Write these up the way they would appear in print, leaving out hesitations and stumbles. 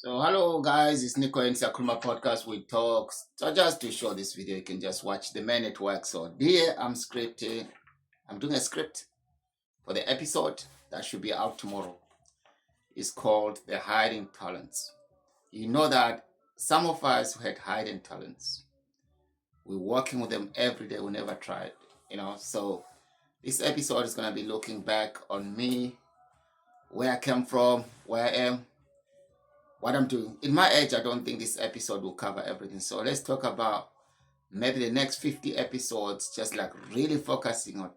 So hello guys, it's Nico in Sakruma Podcast with Talks. So just to show this video, you can just watch the main network. So here I'm scripting. I'm doing a script for the episode that should be out tomorrow. It's called The Hiding Talents. You know that some of us who had hiding talents, we're working with them every day, we never tried, So this episode is gonna be looking back on me, where I came from, where I am, what I'm doing. In my age, I don't think this episode will cover everything. So let's talk about maybe the next 50 episodes, just like really focusing on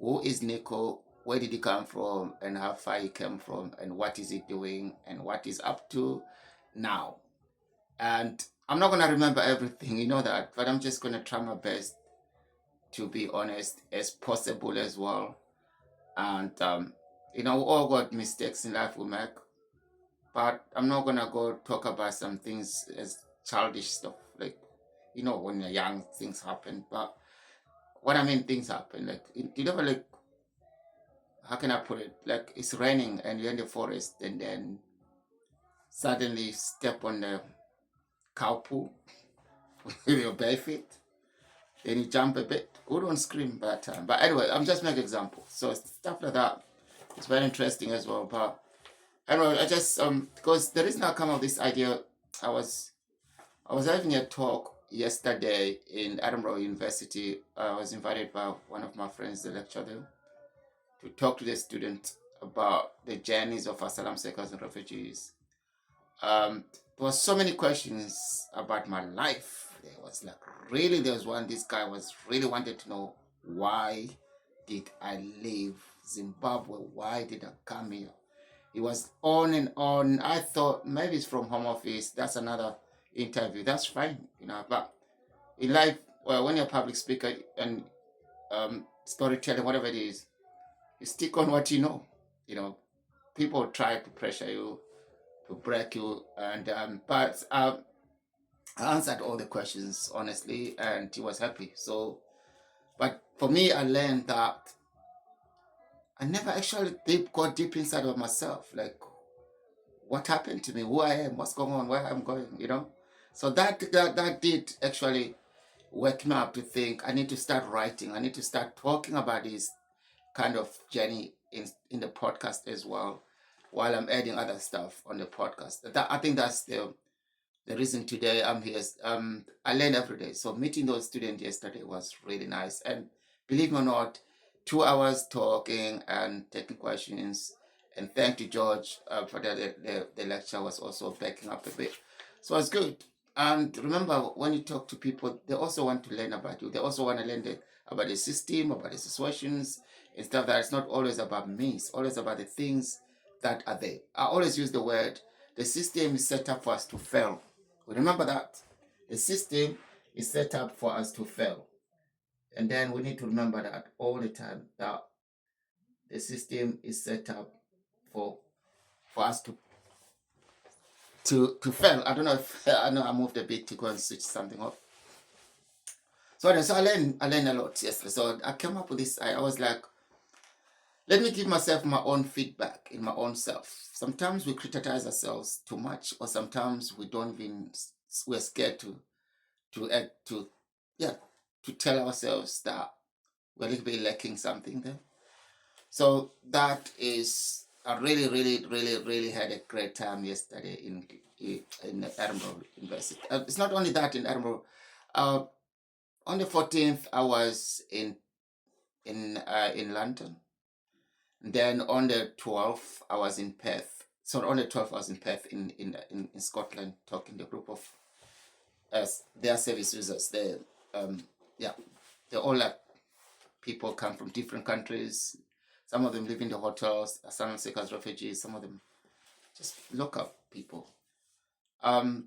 who is Nico, where did he come from, and how far he came from, and what is he doing, and what he's up to now. And I'm not going to remember everything, you know that, but I'm just going to try my best to be honest as possible as well. And, we all got mistakes in life we make, but I'm not gonna go talk about some things as childish stuff. Like, when you're young, things happen. But what I mean, things happen. Like, you never like, how can I put it? Like, it's raining and you're in the forest, and then suddenly step on the cow poo with your bare feet. Then you jump a bit. We don't scream by that time. But anyway, I'm just making examples. So stuff like that. It's very interesting as well. But anyway, I just because the reason I come up with this idea, I was I was having a talk yesterday in Edinburgh University. I was invited by one of my friends, the lecturer there, to talk to the students about the journeys of asylum seekers and refugees. There was so many questions about my life. There was one. This guy was really wanted to know, why did I leave Zimbabwe? Why did I come here? It was on and on. I thought maybe it's from home office. That's another interview. That's fine. But in life, well, when you're a public speaker and storytelling, whatever it is, you stick on what you know. You know, people try to pressure you, to break you, and but I answered all the questions honestly, and he was happy. So, but for me, I learned that I never actually got deep inside of myself. Like, what happened to me, who I am, what's going on, where I'm going. So that did actually wake me up to think I need to start writing. I need to start talking about this kind of journey in the podcast as well, while I'm adding other stuff on the podcast. I think that's the reason today I'm here. I learn every day. So meeting those students yesterday was really nice. And believe me or not, 2 hours talking and taking questions. And thank you, George, for the lecture was also backing up a bit. So it's good. And remember, when you talk to people, they also want to learn about you. They also want to learn about the system, about the situations, and stuff that it's not always about me. It's always about the things that are there. I always use the word, the system is set up for us to fail. Remember that. The system is set up for us to fail. And then we need to remember that all the time, that the system is set up for us to fail. I don't know if I know I moved a bit to go and switch something off. So I learned a lot yesterday. So I came up with this. I was like, let me give myself my own feedback in my own self. Sometimes we criticize ourselves too much, or sometimes we don't even we're scared to yeah to tell ourselves that we're a little bit lacking something there. So that is I really, really, really, really had a great time yesterday in Edinburgh University. It's not only that in Edinburgh. Uh, on the 14th, I was in London. And then on the 12th, I was in Perth. So on the 12th, I was in Perth in Scotland, talking to a group of their service users. Yeah, they're all like people come from different countries. Some of them live in the hotels, asylum seekers, refugees. Some of them just local people.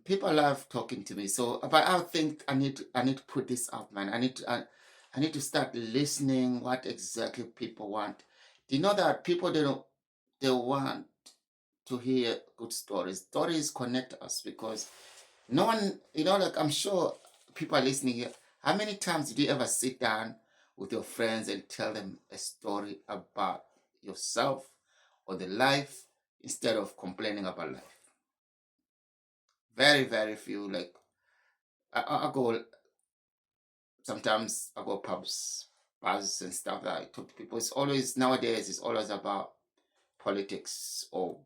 People love talking to me. So, but I think I need to put this out, man. I need to start listening what exactly people want. Do you know that people they want to hear good stories. Stories connect us because no one, like I'm sure people are listening here. How many times did you ever sit down with your friends and tell them a story about yourself or the life instead of complaining about life? Very, very few. Like I go sometimes, I go pubs, bars and stuff that I talk to people. It's always nowadays. It's always about politics or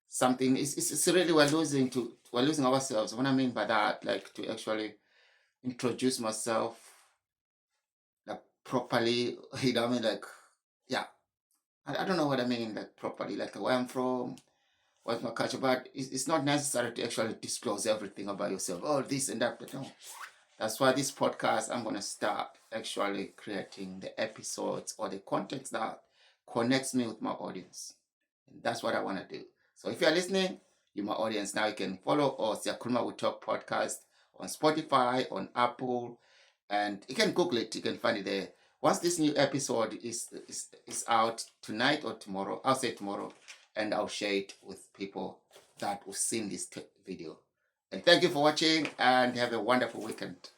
something. It's really we're losing ourselves. What I mean by that, like to actually introduce myself like properly. You know what I mean? Like yeah, I don't know what I mean like properly. Like where I'm from, what's my culture, but it's not necessary to actually disclose everything about yourself. Oh, this and that. But no, that's why this podcast, I'm going to start actually creating the episodes or the content that connects me with my audience. And that's what I want to do. So if you're listening, you're my audience now. You can follow us, the Akruma We Talk podcast on Spotify, on Apple, and you can Google it. You can find it there. Once this new episode is out tonight or tomorrow, I'll say tomorrow, and I'll share it with people that will see this video. And thank you for watching and have a wonderful weekend.